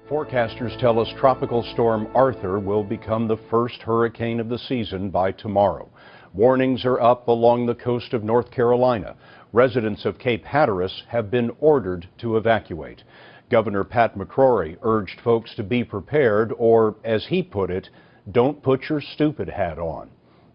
Forecasters tell us Tropical Storm Arthur will become the first hurricane of the season by tomorrow. Warnings are up along the coast of North Carolina. Residents of Cape Hatteras have been ordered to evacuate. Governor Pat McCrory urged folks to be prepared, or, as he put it, don't put your stupid hat on.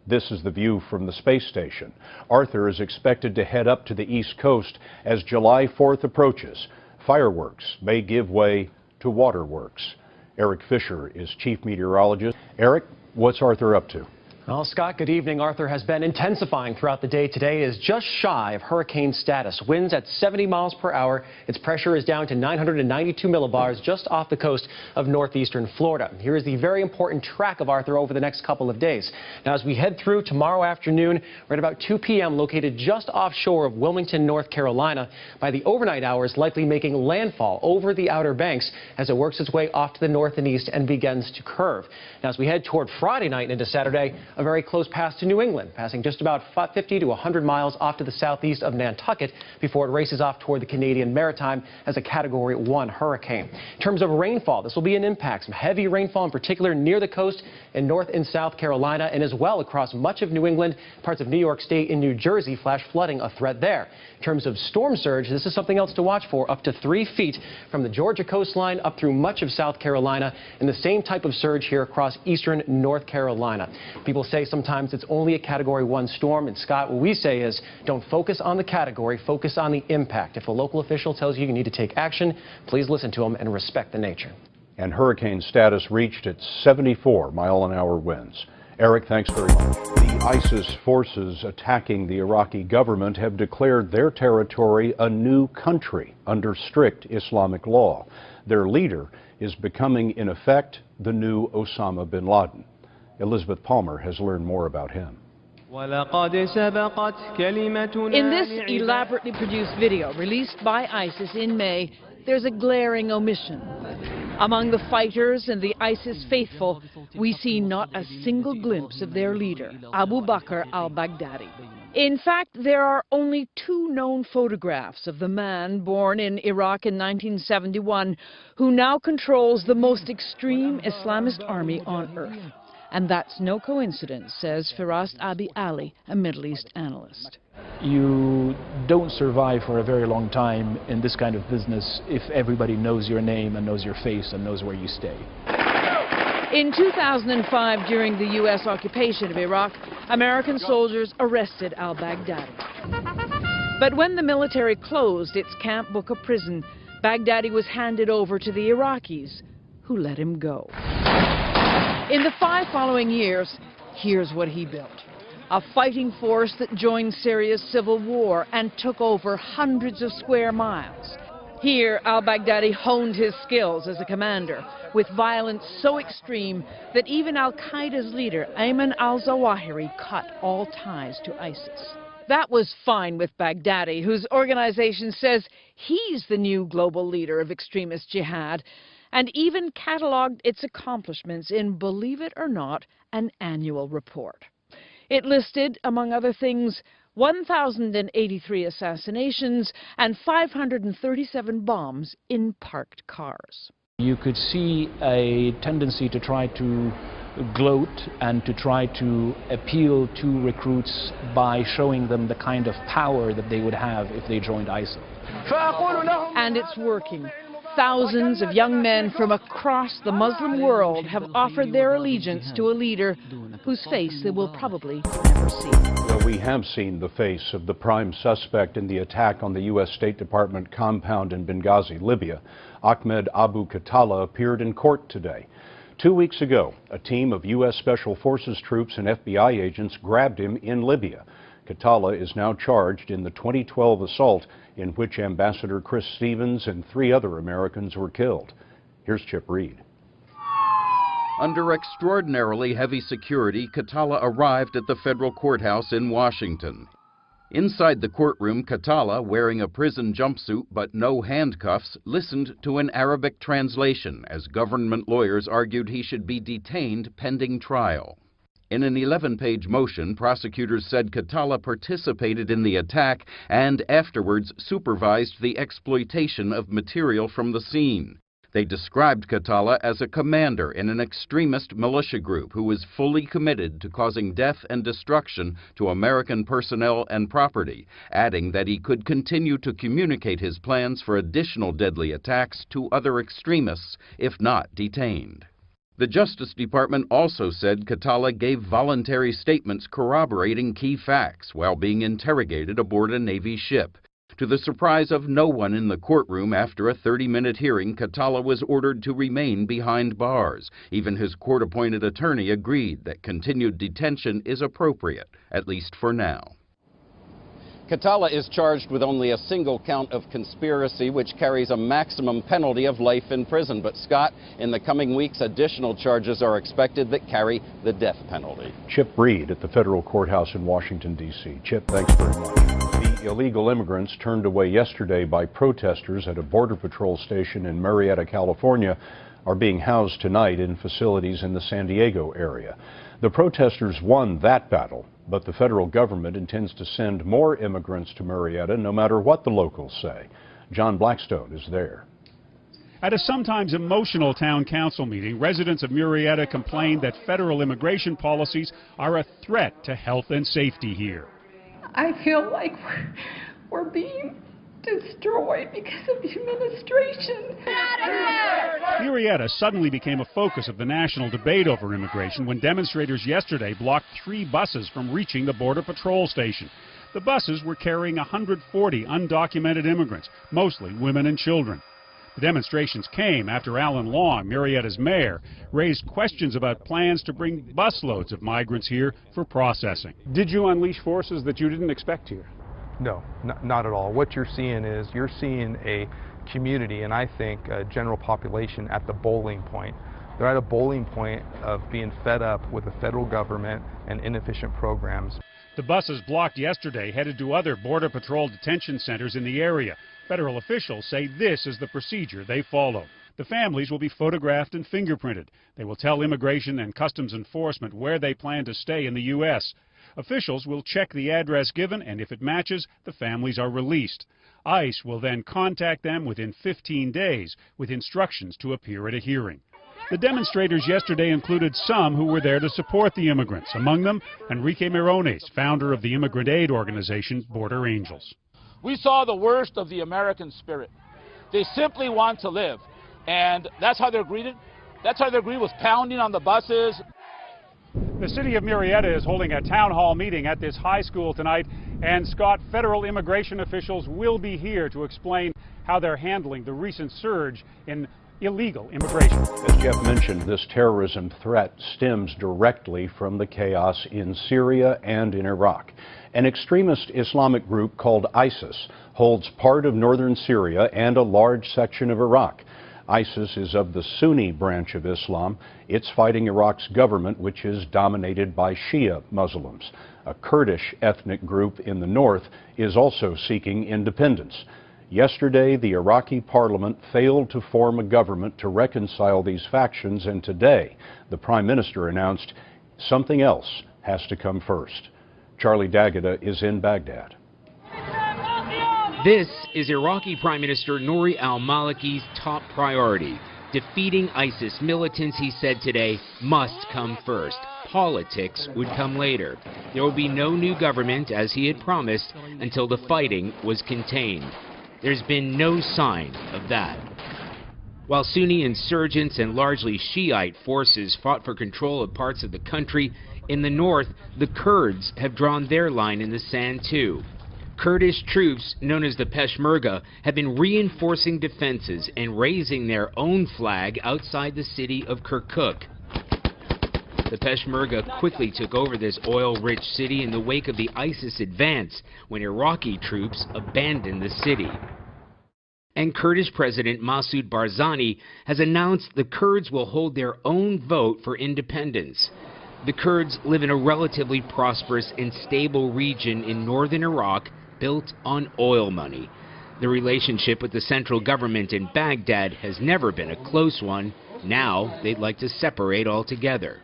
This is the view from the space station. Arthur is expected to head up to the East Coast as July 4th approaches. Fireworks may give way to waterworks. Eric Fisher is chief meteorologist. Eric, what's Arthur up to? Well, Scott, good evening. Arthur has been intensifying throughout the day. Today is just shy of hurricane status. Winds at 70 miles per hour. Its pressure is down to 992 millibars just off the coast of northeastern Florida. Here is the very important track of Arthur over the next couple of days. Now, as we head through tomorrow afternoon, we're at about 2 p.m. located just offshore of Wilmington, North Carolina. By the overnight hours, likely making landfall over the Outer Banks as it works its way off to the north and east and begins to curve. Now, as we head toward Friday night into Saturday, a very close pass to New England, passing just about 50 to 100 miles off to the southeast of Nantucket before it races off toward the Canadian Maritime as a Category 1 hurricane. In terms of rainfall, this will be an impact. Some heavy rainfall in particular near the coast in North and South Carolina and as well across much of New England, parts of New York State and New Jersey. Flash flooding a threat there. In terms of storm surge, this is something else to watch for. Up to 3 feet from the Georgia coastline up through much of South Carolina, and the same type of surge here across eastern North Carolina. People say sometimes it's only a Category 1 storm, and Scott, what we say is don't focus on the category, focus on the impact. If a local official tells you you need to take action, please listen to them and respect the nature. And hurricane status reached at 74 mile-an-hour winds. Eric, thanks very much. The ISIS forces attacking the Iraqi government have declared their territory a new country under strict Islamic law. Their leader is becoming, in effect, the new Osama bin Laden. Elizabeth Palmer has learned more about him. In this elaborately produced video released by ISIS in May, there's a glaring omission. Among the fighters and the ISIS faithful, we see not a single glimpse of their leader, Abu Bakr al-Baghdadi. In fact, there are only 2 known photographs of the man born in Iraq in 1971 who now controls the most extreme Islamist army on earth. And that's no coincidence, says Firas Abi Ali, a Middle East analyst. You don't survive for a very long time in this kind of business if everybody knows your name and knows your face and knows where you stay. In 2005, during the U.S. occupation of Iraq, American soldiers arrested al-Baghdadi. But when the military closed its Camp Bucca prison, Baghdadi was handed over to the Iraqis, who let him go. In the 5 following years, here's what he built. A fighting force that joined Syria's civil war and took over hundreds of square miles. Here, al-Baghdadi honed his skills as a commander, with violence so extreme that even al-Qaeda's leader, Ayman al-Zawahiri, cut all ties to ISIS. That was fine with Baghdadi, whose organization says he's the new global leader of extremist jihad, and even cataloged its accomplishments in, believe it or not, an annual report. It listed, among other things, 1,083 assassinations and 537 bombs in parked cars. You could see a tendency to try to gloat and to try to appeal to recruits by showing them the kind of power that they would have if they joined ISIL. And it's working. Thousands of young men from across the Muslim world have offered their allegiance to a leader whose face they will probably never see. Well, we have seen the face of the prime suspect in the attack on the U.S. State Department compound in Benghazi, Libya. Ahmed Abu Khattala appeared in court today. 2 weeks ago, a team of U.S. Special Forces troops and FBI agents grabbed him in Libya. Khattala is now charged in the 2012 assault in which Ambassador Chris Stevens and 3 other Americans were killed. Here's Chip Reed. Under extraordinarily heavy security, Khattala arrived at the federal courthouse in Washington. Inside the courtroom, Khattala, wearing a prison jumpsuit but no handcuffs, listened to an Arabic translation as government lawyers argued he should be detained pending trial. In an 11-page motion, prosecutors said Khattala participated in the attack and afterwards supervised the exploitation of material from the scene. They described Khatallah as a commander in an extremist militia group who was fully committed to causing death and destruction to American personnel and property, adding that he could continue to communicate his plans for additional deadly attacks to other extremists if not detained. The Justice Department also said Khatallah gave voluntary statements corroborating key facts while being interrogated aboard a Navy ship. To the surprise of no one in the courtroom, after a 30-minute hearing, Khatallah was ordered to remain behind bars. Even his court-appointed attorney agreed that continued detention is appropriate, at least for now. Khatallah is charged with only a single count of conspiracy, which carries a maximum penalty of life in prison. But, Scott, in the coming weeks, additional charges are expected that carry the death penalty. Chip Reed at the federal courthouse in Washington, D.C. Chip, thanks very much. The illegal immigrants turned away yesterday by protesters at a Border Patrol station in Marietta, California, are being housed tonight in facilities in the San Diego area. The protesters won that battle, but the federal government intends to send more immigrants to Marietta no matter what the locals say. John Blackstone is there. At a sometimes emotional town council meeting, residents of Marietta complained that federal immigration policies are a threat to health and safety here. I feel like we're being destroyed because of the administration. Marietta suddenly became a focus of the national debate over immigration when demonstrators yesterday blocked 3 buses from reaching the Border Patrol station. The buses were carrying 140 undocumented immigrants, mostly women and children. The demonstrations came after Alan Long, Marietta's mayor, raised questions about plans to bring busloads of migrants here for processing. Did you unleash forces that you didn't expect here? No, not at all. What you're seeing is you're seeing a community, and I think a general population at the bowling point. They're at a bowling point of being fed up with the federal government and inefficient programs. The buses blocked yesterday headed to other Border Patrol detention centers in the area. Federal officials say this is the procedure they follow. The families will be photographed and fingerprinted. They will tell Immigration and Customs Enforcement where they plan to stay in the U.S. Officials will check the address given, and if it matches, the families are released. ICE will then contact them within 15 days with instructions to appear at a hearing. The demonstrators yesterday included some who were there to support the immigrants, among them Enrique Mirones, founder of the immigrant aid organization Border Angels. We saw the worst of the American spirit. They simply want to live, and that's how they're greeted. That's how they're greeted, with pounding on the buses. The city of Marietta is holding a town hall meeting at this high school tonight, and Scott, federal immigration officials will be here to explain how they're handling the recent surge in illegal immigration. As Jeff mentioned, this terrorism threat stems directly from the chaos in Syria and in Iraq. An extremist Islamic group called ISIS holds part of northern Syria and a large section of Iraq. ISIS is of the Sunni branch of Islam. It's fighting Iraq's government, which is dominated by Shia Muslims. A Kurdish ethnic group in the north is also seeking independence. Yesterday, the Iraqi parliament failed to form a government to reconcile these factions, and today, the prime minister announced something else has to come first. Charlie D'Agata is in Baghdad. This is Iraqi Prime Minister Nouri al-Maliki's top priority. Defeating ISIS militants, he said today, must come first. Politics would come later. There will be no new government, as he had promised, until the fighting was contained. There's been no sign of that. While Sunni insurgents and largely Shiite forces fought for control of parts of the country, in the north, the Kurds have drawn their line in the sand too. Kurdish troops, known as the Peshmerga, have been reinforcing defenses and raising their own flag outside the city of Kirkuk. The Peshmerga quickly took over this oil-rich city in the wake of the ISIS advance when Iraqi troops abandoned the city. And Kurdish President Masoud Barzani has announced the Kurds will hold their own vote for independence. The Kurds live in a relatively prosperous and stable region in northern Iraq built on oil money. The relationship with the central government in Baghdad has never been a close one. Now they'd like to separate altogether.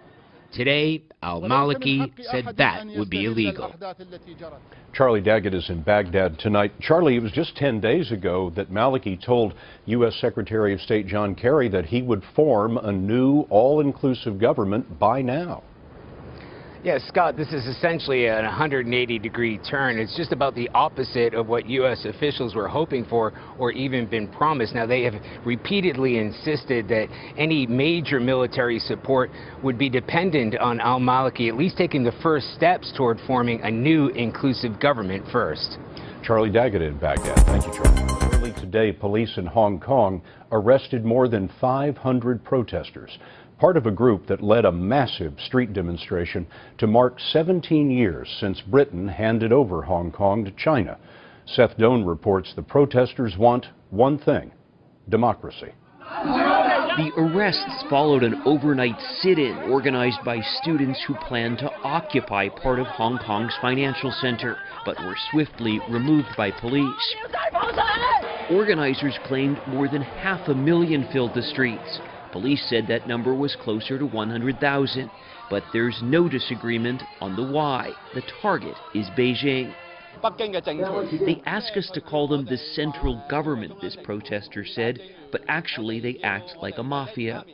Today, al-Maliki said that would be illegal. Charlie Daggett is in Baghdad tonight. Charlie, it was just 10 days ago that Maliki told U.S. Secretary of State John Kerry that he would form a new all-inclusive government by now. Yes, Scott, this is essentially a 180-degree turn. It's just about the opposite of what U.S. officials were hoping for or even been promised. Now, they have repeatedly insisted that any major military support would be dependent on al-Maliki at least taking the first steps toward forming a new inclusive government first. Charlie Daggett in Baghdad. Thank you, Charlie. Early today, police in Hong Kong arrested more than 500 protesters, part of a group that led a massive street demonstration to mark 17 years since Britain handed over Hong Kong to China. Seth Doan reports the protesters want one thing: democracy. The arrests followed an overnight sit-in organized by students who planned to occupy part of Hong Kong's financial center, but were swiftly removed by police. Organizers claimed more than 500,000 filled the streets. Police said that number was closer to 100,000, but there's no disagreement on the why. The target is Beijing. They ask us to call them the central government, this protester said, but actually they act like a mafia.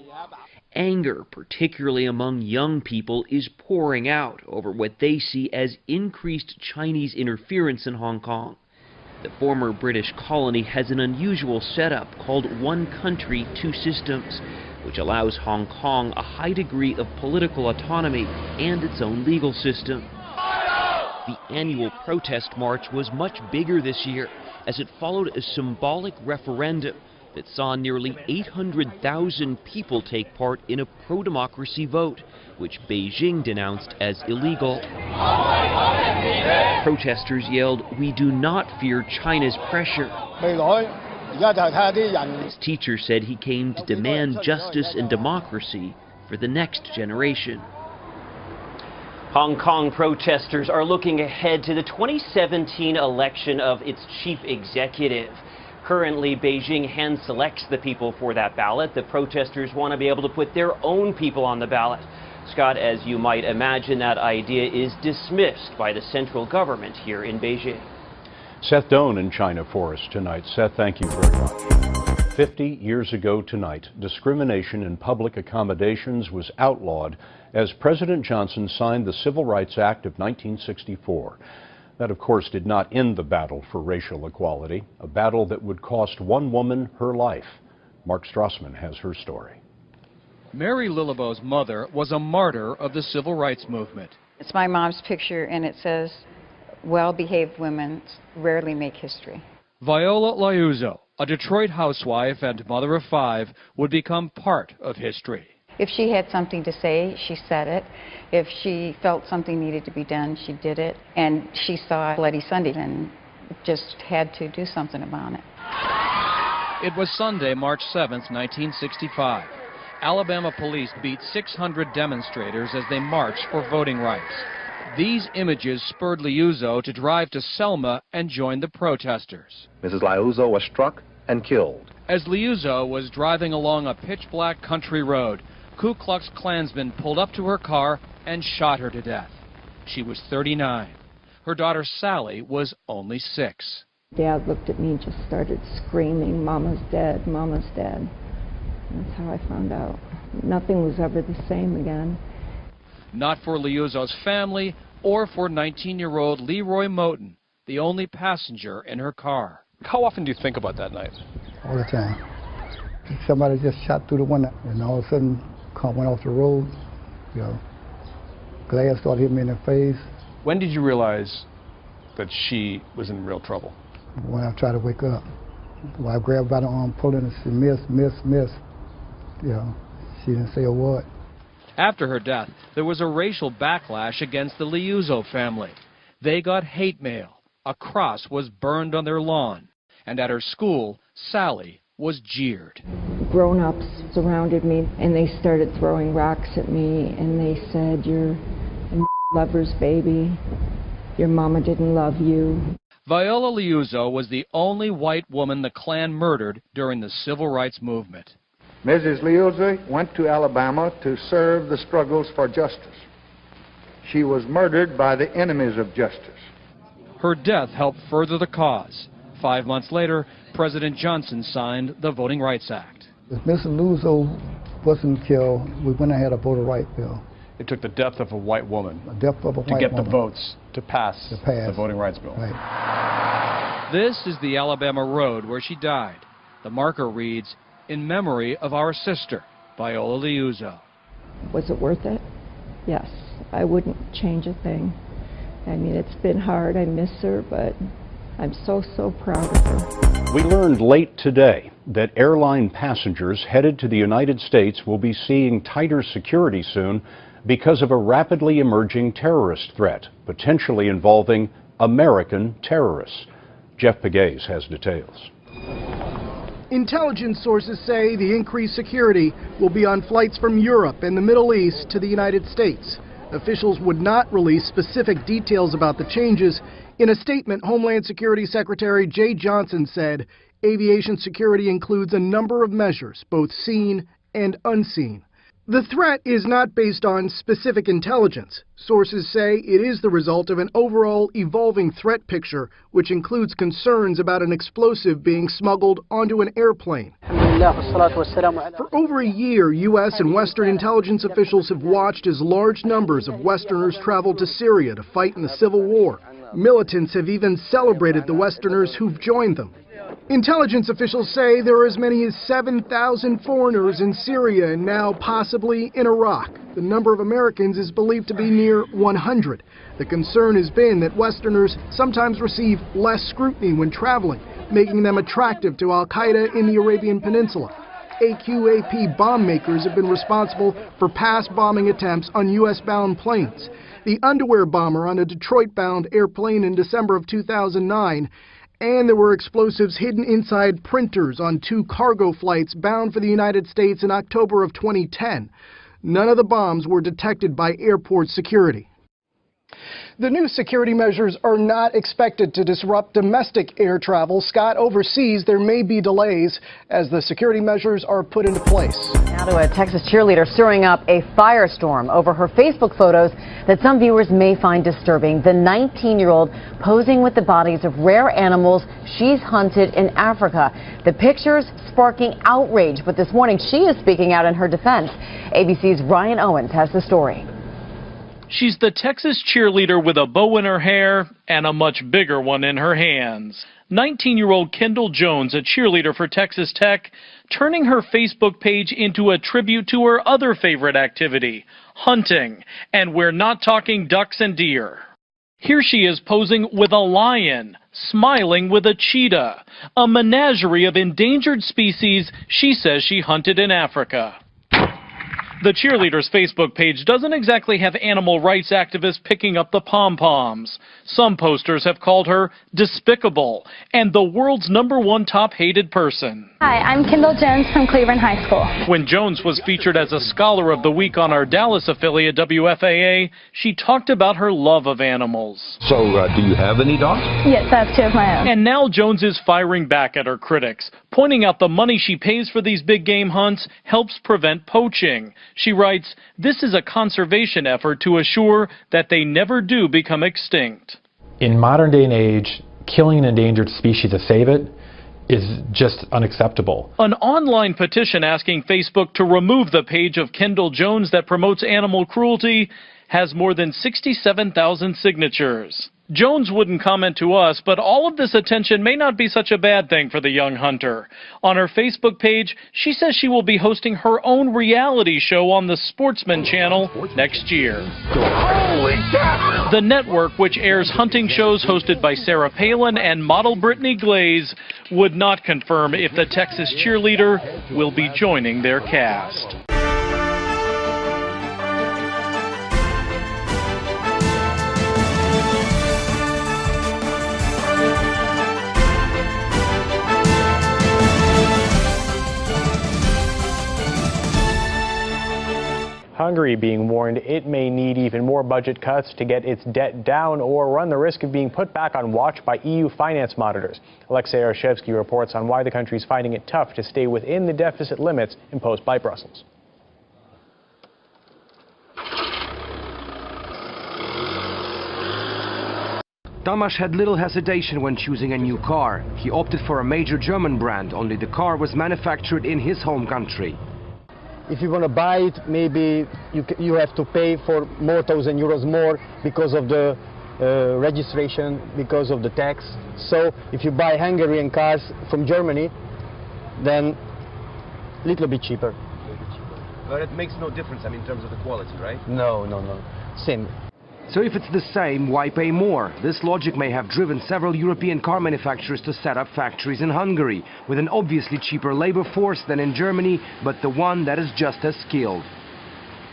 Anger, particularly among young people, is pouring out over what they see as increased Chinese interference in Hong Kong. The former British colony has an unusual setup called One Country, Two Systems, which allows Hong Kong a high degree of political autonomy and its own legal system. The annual protest march was much bigger this year, as it followed a symbolic referendum that saw nearly 800,000 people take part in a pro-democracy vote, which Beijing denounced as illegal. Protesters yelled, "We do not fear China's pressure." His teacher said he came to demand justice and democracy for the next generation. Hong Kong protesters are looking ahead to the 2017 election of its chief executive. Currently, Beijing hand selects the people for that ballot. The protesters want to be able to put their own people on the ballot. Scott, as you might imagine, that idea is dismissed by the central government here in Beijing. Seth Doan in China for us tonight. Seth, thank you very much. 50 years ago tonight, discrimination in public accommodations was outlawed as President Johnson signed the Civil Rights Act of 1964. That, of course, did not end the battle for racial equality, a battle that would cost one woman her life. Mark Strassman has her story. Mary Lillebo's mother was a martyr of the civil rights movement. It's my mom's picture, and it says, "Well-behaved women rarely make history." Viola Liuzzo, a Detroit housewife and mother of 5, would become part of history. If she had something to say, she said it. If she felt something needed to be done, she did it. And she saw Bloody Sunday and just had to do something about it. It was Sunday, March 7th, 1965. Alabama police beat 600 demonstrators as they marched for voting rights. These images spurred Liuzzo to drive to Selma and join the protesters. Mrs. Liuzzo was struck and killed. As Liuzzo was driving along a pitch-black country road, Ku Klux Klansmen pulled up to her car and shot her to death. She was 39. Her daughter Sally was only 6. Dad looked at me and just started screaming, "Mama's dead, Mama's dead." That's how I found out. Nothing was ever the same again. Not for Liuzzo's family or for 19-year-old Leroy Moten, the only passenger in her car. How often do you think about that night? All the time. Somebody just shot through the window, and all of a sudden, car went off the road. You know, glass started hitting me in the face. When did you realize that she was in real trouble? When I tried to wake up, when I grabbed by the arm, pulling, and said, "Miss, miss, miss." You know, she didn't say a word. After her death, there was a racial backlash against the Liuzzo family. They got hate mail. A cross was burned on their lawn. And at her school, Sally was jeered. Grown-ups surrounded me, and they started throwing rocks at me, and they said, "You're a lover's baby. Your mama didn't love you." Viola Liuzzo was the only white woman the Klan murdered during the civil rights movement. Mrs. Leoza went to Alabama to serve the struggles for justice. She was murdered by the enemies of justice. Her death helped further the cause. 5 months later, President Johnson signed the Voting Rights Act. If Mrs. Luzo wasn't killed, we wouldn't have had a voter right bill. It took the death of a white woman to get the votes to pass the Voting Rights Bill. Right. This is the Alabama road where she died. The marker reads, "In memory of our sister, Viola Liuzzo." Was it worth it? Yes. I wouldn't change a thing. I mean, it's been hard. I miss her, but I'm so proud of her. We learned late today that airline passengers headed to the United States will be seeing tighter security soon because of a rapidly emerging terrorist threat, potentially involving American terrorists. Jeff Pegues has details. Intelligence sources say the increased security will be on flights from Europe and the Middle East to the United States. Officials would not release specific details about the changes. In a statement, Homeland Security Secretary Jay Johnson said aviation security includes a number of measures, both seen and unseen. The threat is not based on specific intelligence. Sources say it is the result of an overall evolving threat picture, which includes concerns about an explosive being smuggled onto an airplane. For over a year, U.S. and Western intelligence officials have watched as large numbers of Westerners traveled to Syria to fight in the civil war. Militants have even celebrated the Westerners who've joined them. Intelligence officials say there are as many as 7,000 foreigners in Syria and now possibly in Iraq. The number of Americans is believed to be near 100. The concern has been that Westerners sometimes receive less scrutiny when traveling, making them attractive to al-Qaeda in the Arabian Peninsula. AQAP bomb makers have been responsible for past bombing attempts on U.S.-bound planes. The underwear bomber on a Detroit-bound airplane in December of 2009, and there were explosives hidden inside printers on 2 cargo flights bound for the United States in October of 2010. None of the bombs were detected by airport security. The new security measures are not expected to disrupt domestic air travel. Scott, overseas there may be delays as the security measures are put into place. Now to a Texas cheerleader stirring up a firestorm over her Facebook photos that some viewers may find disturbing. The 19-year-old posing with the bodies of rare animals she's hunted in Africa. The pictures sparking outrage, but this morning she is speaking out in her defense. ABC's Ryan Owens has the story. She's the Texas cheerleader with a bow in her hair and a much bigger one in her hands. 19-year-old Kendall Jones, a cheerleader for Texas Tech, turning her Facebook page into a tribute to her other favorite activity, hunting. And we're not talking ducks and deer. Here she is posing with a lion, smiling with a cheetah, a menagerie of endangered species she says she hunted in Africa. The cheerleader's Facebook page doesn't exactly have animal rights activists picking up the pom-poms. Some posters have called her despicable and the world's #1 top hated person. Hi, I'm Kendall Jones from Cleveland High School. When Jones was featured as a Scholar of the Week on our Dallas affiliate WFAA, she talked about her love of animals. So, do you have any dogs? Yes, I have 2 of my own. And now Jones is firing back at her critics, pointing out the money she pays for these big game hunts helps prevent poaching. She writes, "This is a conservation effort to assure that they never do become extinct." In modern day and age, killing an endangered species to save it is just unacceptable. An online petition asking Facebook to remove the page of Kendall Jones that promotes animal cruelty has more than 67,000 signatures. Jones wouldn't comment to us, but all of this attention may not be such a bad thing for the young hunter. On her Facebook page, she says she will be hosting her own reality show on the Sportsman channel next year. The network, which airs hunting shows hosted by Sarah Palin and model Brittany Glaze, would not confirm if the Texas cheerleader will be joining their cast. Hungary being warned it may need even more budget cuts to get its debt down or run the risk of being put back on watch by EU finance monitors. Alexei Arshevsky reports on why the country is finding it tough to stay within the deficit limits imposed by Brussels. Tamás had little hesitation when choosing a new car. He opted for a major German brand, only the car was manufactured in his home country. If you want to buy it, maybe you have to pay for more €1,000 more because of the registration, because of the tax. So if you buy Hungarian cars from Germany, then a little bit cheaper. But it makes no difference, I mean, in terms of the quality, right? No. Same. So if it's the same, why pay more? This logic may have driven several European car manufacturers to set up factories in Hungary, with an obviously cheaper labor force than in Germany, but the one that is just as skilled.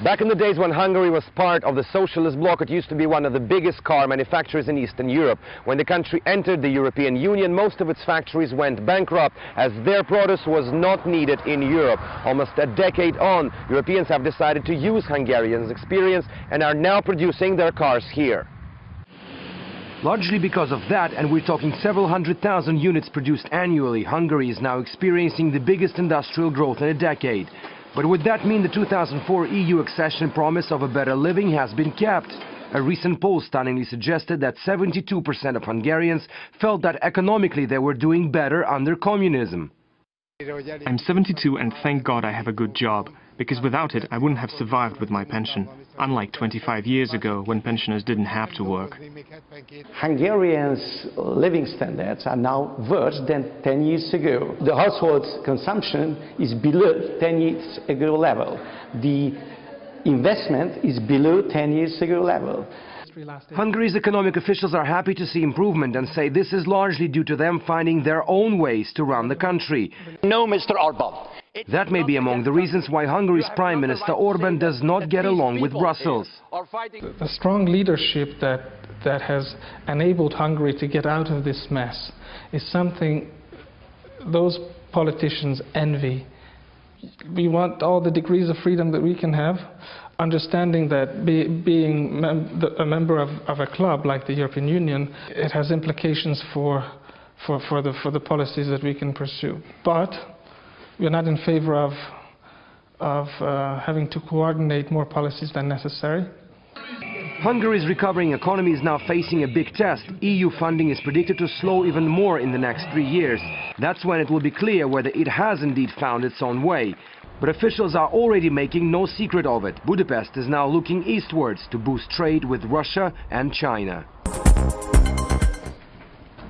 Back in the days when Hungary was part of the socialist bloc, it used to be one of the biggest car manufacturers in Eastern Europe. When the country entered the European Union, most of its factories went bankrupt as their produce was not needed in Europe. Almost a decade on, Europeans have decided to use Hungarians' experience and are now producing their cars here. Largely because of that, and we're talking several 100,000 units produced annually, Hungary is now experiencing the biggest industrial growth in a decade. But would that mean the 2004 EU accession promise of a better living has been kept? A recent poll stunningly suggested that 72% of Hungarians felt that economically they were doing better under communism. I'm 72 and thank God I have a good job, because without it I wouldn't have survived with my pension, unlike 25 years ago when pensioners didn't have to work. Hungarians' living standards are now worse than 10 years ago. The household consumption is below 10 years ago level. The investment is below 10 years ago level. Hungary's economic officials are happy to see improvement and say this is largely due to them finding their own ways to run the country. No, Mr. Orbán. That may be among the reasons why Hungary's Prime Minister Orbán does not get along with Brussels. The strong leadership that has enabled Hungary to get out of this mess is something those politicians envy. We want all the degrees of freedom that we can have, understanding that being a member of a club like the European Union, it has implications for the policies that we can pursue. But we're not in favor of having to coordinate more policies than necessary. Hungary's recovering economy is now facing a big test. EU funding is predicted to slow even more in the next 3 years. That's when it will be clear whether it has indeed found its own way. But officials are already making no secret of it. Budapest is now looking eastwards to boost trade with Russia and China.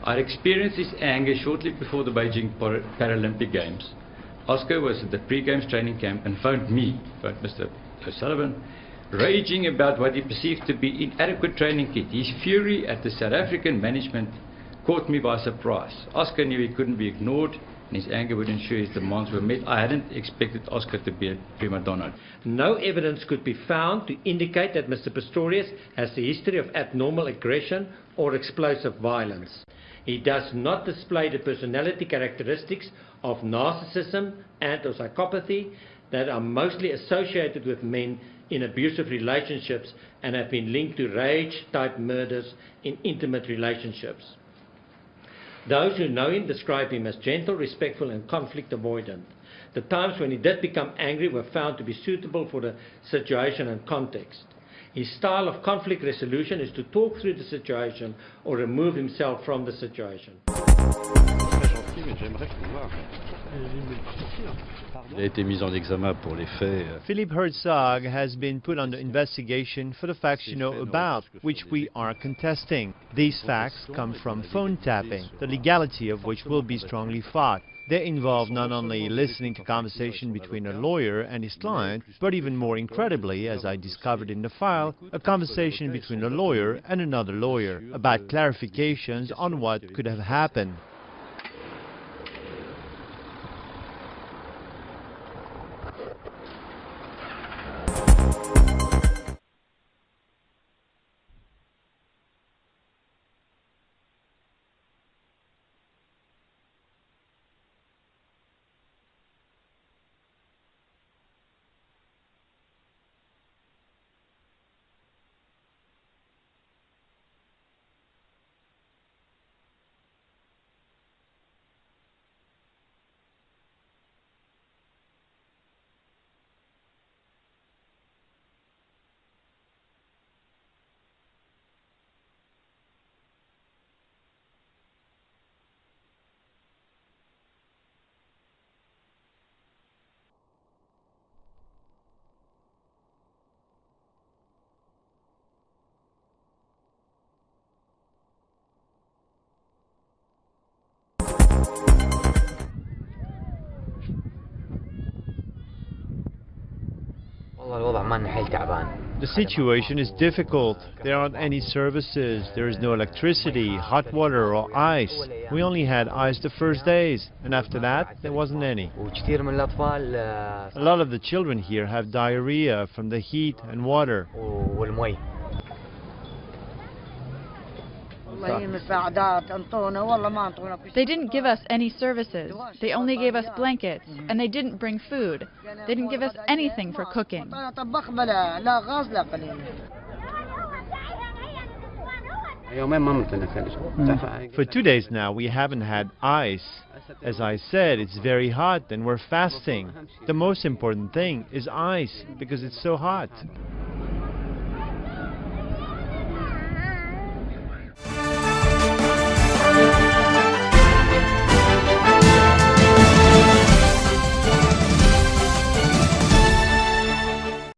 I experienced this anger shortly before the Beijing Paralympic Games. Oscar was at the pre-games training camp and phoned me, Mr. O'Sullivan, raging about what he perceived to be inadequate training kit. His fury at the South African management caught me by surprise. Oscar knew he couldn't be ignored, and his anger would ensure his demands were met. I hadn't expected Oscar to be a prima donna. No evidence could be found to indicate that Mr. Pistorius has a history of abnormal aggression or explosive violence. He does not display the personality characteristics of narcissism and or psychopathy that are mostly associated with men in abusive relationships and have been linked to rage-type murders in intimate relationships. Those who know him describe him as gentle, respectful and conflict avoidant. The times when he did become angry were found to be suitable for the situation and context. His style of conflict resolution is to talk through the situation or remove himself from the situation. Philippe Herzog has been put under investigation for the facts you know about, which we are contesting. These facts come from phone tapping, the legality of which will be strongly fought. They involve not only listening to conversation between a lawyer and his client, but even more incredibly, as I discovered in the file, a conversation between a lawyer and another lawyer about clarifications on what could have happened. The situation is difficult. There aren't any services. There is no electricity, hot water or ice. We only had ice the first days, and after that, there wasn't any. A lot of the children here have diarrhea from the heat and water. They didn't give us any services. They only gave us blankets, and they didn't bring food. They didn't give us anything for cooking. For 2 days now, we haven't had ice. As I said, it's very hot and we're fasting. The most important thing is ice, because it's so hot.